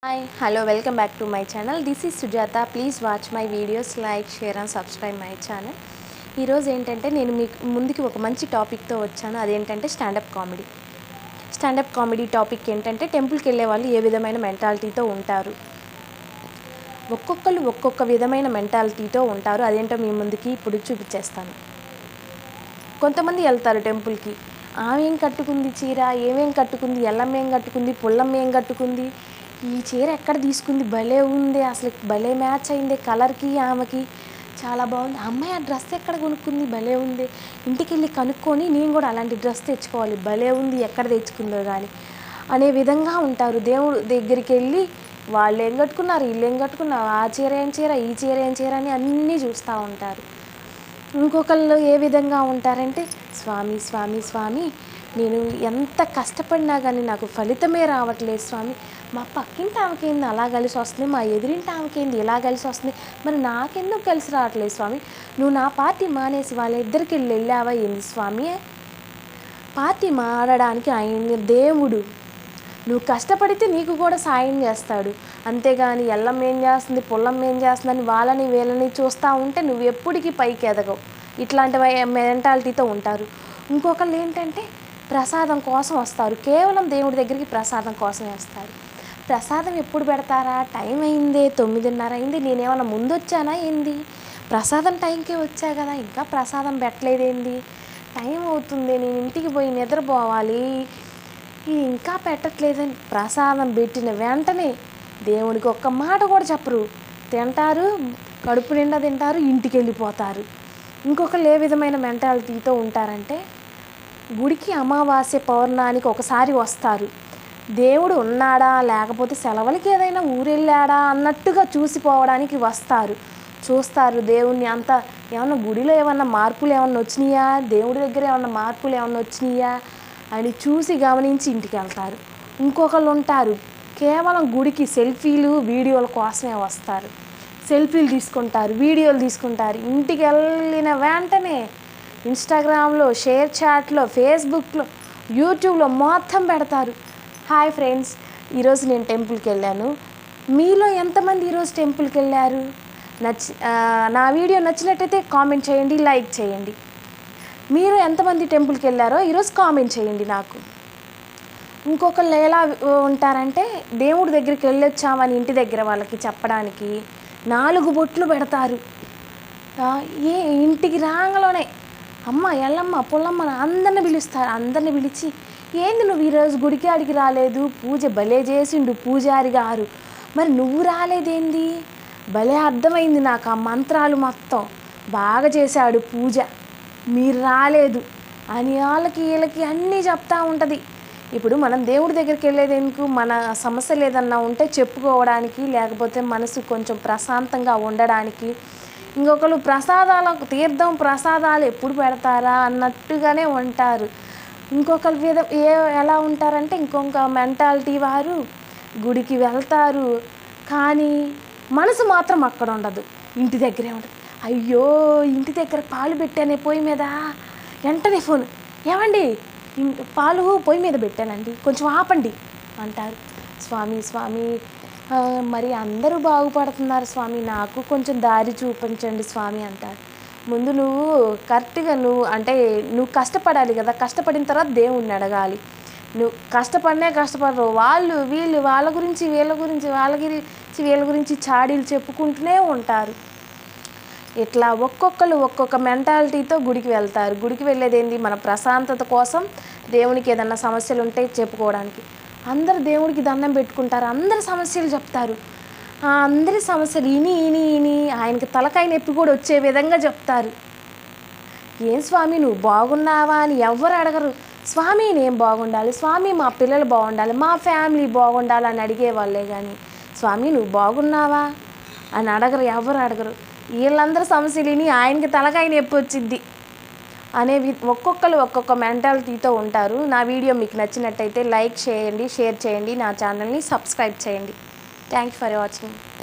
Hi, hello, welcome back to my channel. This is Sujata. Please watch my videos, like, share and subscribe my channel. ఈరోజు ఏంటంటే నేను మీకు ముందుకి ఒక మంచి టాపిక్తో వచ్చాను. అదేంటంటే స్టాండప్ కామెడీ టాపిక్ ఏంటంటే టెంపుల్కి వెళ్ళే వాళ్ళు ఏ విధమైన మెంటాలిటీతో ఉంటారు. ఒక్కొక్కరు ఒక్కొక్క విధమైన మెంటాలిటీతో ఉంటారు. అదేంటో మీ ముందుకి ఇప్పుడు చూపించేస్తాను. కొంతమంది వెళ్తారు టెంపుల్కి, ఆమె ఏం కట్టుకుంది చీర, ఏమేం కట్టుకుంది, ఎల్లమ్మ ఏం కట్టుకుంది, పుల్లమ్మ ఏం కట్టుకుంది, ఈ చీర ఎక్కడ తీసుకుంది, భలే ఉంది, అసలు భలే మ్యాచ్ అయింది కలర్కి ఆమెకి, చాలా బాగుంది, అమ్మాయి ఆ డ్రెస్ ఎక్కడ కొనుక్కుంది, భలే ఉంది, ఇంటికి వెళ్ళి కనుక్కొని నేను కూడా అలాంటి డ్రెస్ తెచ్చుకోవాలి, భలే ఉంది, ఎక్కడ తెచ్చుకుందో కానీ అనే విధంగా ఉంటారు. దేవుడు దగ్గరికి వెళ్ళి వాళ్ళు ఏం కట్టుకున్నారు, వీళ్ళు ఏం కట్టుకున్నారు, ఆ చీర ఏం చీర, ఈ చీర ఏం చీర అని అన్నీ చూస్తూ ఉంటారు. ఇంకొకళ్ళు ఏ విధంగా ఉంటారంటే, స్వామి స్వామి స్వామి నేను ఎంత కష్టపడినా కానీ నాకు ఫలితమే రావట్లేదు స్వామి, మా పక్కింటి ఆమెకేంది అలా కలిసి వస్తుంది, మా ఎదురింటి ఆమెకేంది ఇలా కలిసి వస్తుంది, మరి నాకెందుకు కలిసి రావట్లేదు స్వామి, నువ్వు నా పార్టీ మానేసి వాళ్ళిద్దరికి వెళ్ళావా ఏంది స్వామి, పార్టీ మారడానికి ఆయన దేవుడు, నువ్వు కష్టపడితే నీకు కూడా సాయం చేస్తాడు, అంతేగాని ఎల్లమ్మ ఏం చేస్తుంది, పుల్లమ్మ ఏం చేస్తుందని వాళ్ళని వీళ్ళని చూస్తూ ఉంటే నువ్వు ఎప్పటికీ పైకి ఎదగవు. ఇట్లాంటి మెంటాలిటీతో ఉంటారు. ఇంకొకళ్ళు ఏంటంటే ప్రసాదం కోసం వస్తారు, కేవలం దేవుడి దగ్గరికి ప్రసాదం కోసం వస్తారు. ప్రసాదం ఎప్పుడు పెడతారా, టైం అయిందే, 9:30 అయింది, నేనేమన్నా ముందు వచ్చానా ఏంది, ప్రసాదం టైంకే వచ్చా కదా, ఇంకా ప్రసాదం పెట్టలేదేంది, టైం అవుతుంది, నేను ఇంటికి పోయి నిద్రపోవాలి, ఇంకా పెట్టట్లేదని ప్రసాదం పెట్టిన వెంటనే దేవునికి ఒక్క మాట కూడా చెప్పరు, తింటారు, కడుపు నిండా తింటారు, ఇంటికి వెళ్ళిపోతారు. ఇంకొకళ్ళు ఏ విధమైన మెంటాలిటీతో ఉంటారంటే, గుడికి అమావాస్య పౌర్ణానికి ఒకసారి వస్తారు, దేవుడు ఉన్నాడా లేకపోతే సెలవులకి ఏదైనా ఊరెళ్ళాడా అన్నట్టుగా చూసిపోవడానికి వస్తారు, చూస్తారు దేవుణ్ణి అంతా, ఏమన్నా గుడిలో ఏమన్నా మార్పులు ఏమన్నా వచ్చినాయా, దేవుడి దగ్గర ఏమన్నా మార్పులు ఏమన్నా వచ్చినాయా అని చూసి గమనించి ఇంటికి వెళ్తారు. ఇంకొకళ్ళు ఉంటారు, కేవలం గుడికి సెల్ఫీలు వీడియోల కోసమే వస్తారు, సెల్ఫీలు తీసుకుంటారు, వీడియోలు తీసుకుంటారు, ఇంటికి వెళ్ళిన వెంటనే ఇన్స్టాగ్రామ్లో, షేర్ చాట్లో, ఫేస్బుక్లో, యూట్యూబ్లో మొత్తం పెడతారు. హాయ్ ఫ్రెండ్స్, ఈరోజు నేను టెంపుల్కి వెళ్ళాను, మీలో ఎంతమంది ఈరోజు టెంపుల్కి వెళ్ళారు, నా వీడియో నచ్చినట్టయితే కామెంట్ చేయండి, లైక్ చేయండి. మీరు ఎంతమంది టెంపుల్కి వెళ్ళారో ఈరోజు కామెంట్ చేయండి నాకు. ఇంకొకళ్ళు ఎలా ఉంటారంటే, దేవుడి దగ్గరికి వెళ్ళొచ్చామని ఇంటి దగ్గర వాళ్ళకి చెప్పడానికి 4 బొట్లు పెడతారు. ఇంటికి రాగానే అమ్మ, ఎల్లమ్మ, పుల్లమ్మ అందరిని పిలుస్తారు, అందరిని పిలిచి, ఏంది నువ్వు ఈరోజు గుడికి ఆడికి రాలేదు, పూజ భలే చేసిండు పూజారి గారు, మరి నువ్వు రాలేదేంది, భలే అర్థమైంది నాకు ఆ మంత్రాలు మొత్తం బాగా చేశాడు పూజ, మీరు రాలేదు అని వాళ్ళకి వీళ్ళకి అన్నీ చెప్తూ ఉంటుంది. ఇప్పుడు మనం దేవుడి దగ్గరికి వెళ్ళేది ఎందుకు, మన సమస్యలు ఏదన్నా ఉంటే చెప్పుకోవడానికి, లేకపోతే మనసు కొంచెం ప్రశాంతంగా ఉండడానికి. ఇంకొకరు ప్రసాదాలకు, తీర్థం ప్రసాదాలు ఎప్పుడు పెడతారా అన్నట్టుగానే ఉంటారు. ఇంకొకరు ఎలా ఉంటారంటే, ఇంకొక మెంటాలిటీ వారు గుడికి వెళ్తారు కానీ మనసు మాత్రం అక్కడ ఉండదు, ఇంటి దగ్గరే ఉండదు. అయ్యో, ఇంటి దగ్గర పాలు పెట్టానే పొయ్యి మీద, వెంటనే ఫోన్, ఏమండి పాలు పొయ్యి మీద పెట్టానండి, కొంచెం ఆపండి అంటారు. స్వామి స్వామి మరి అందరూ బాగుపడుతున్నారు స్వామి, నాకు కొంచెం దారి చూపించండి స్వామి అంటారు. ముందు నువ్వు కరెక్ట్గా నువ్వు కష్టపడాలి కదా, కష్టపడిన తర్వాత దేవుణ్ణి అడగాలి. నువ్వు కష్టపడరు, వాళ్ళు వీళ్ళు వాళ్ళ గురించి వీళ్ళ గురించి చాడీలు చెప్పుకుంటూనే ఉంటారు. ఇట్లా ఒక్కొక్కరు ఒక్కొక్క మెంటాలిటీతో గుడికి వెళ్తారు. గుడికి వెళ్ళేది ఏంది, మన ప్రశాంతత కోసం, దేవునికి ఏదన్నా సమస్యలు ఉంటే చెప్పుకోవడానికి. అందరు దేవుడికి దండం పెట్టుకుంటారు, అందరి సమస్యలు చెప్తారు, అందరి సమస్యలు ఇని ఆయనకి తలకాయ నొప్పి కూడా వచ్చే విధంగా చెప్తారు. ఏం స్వామి నువ్వు బాగున్నావా అని ఎవ్వరు అడగరు, స్వామి నేను బాగుండాలి, స్వామి మా పిల్లలు బాగుండాలి, మా ఫ్యామిలీ బాగుండాలి అని అడిగేవాళ్ళే కానీ స్వామి నువ్వు బాగున్నావా అని ఎవరు అడగరు. వీళ్ళందరూ సమస్యలు విని ఆయనకి తలకాయ నొప్పి వచ్చిద్ది అనేవి ఒక్కొక్కరు ఒక్కొక్క మెంటాలిటీతో ఉంటారు. నా వీడియో మీకు నచ్చినట్టయితే లైక్ చేయండి, షేర్ చేయండి, నా ఛానల్ని సబ్స్క్రైబ్ చేయండి. Thank you for watching.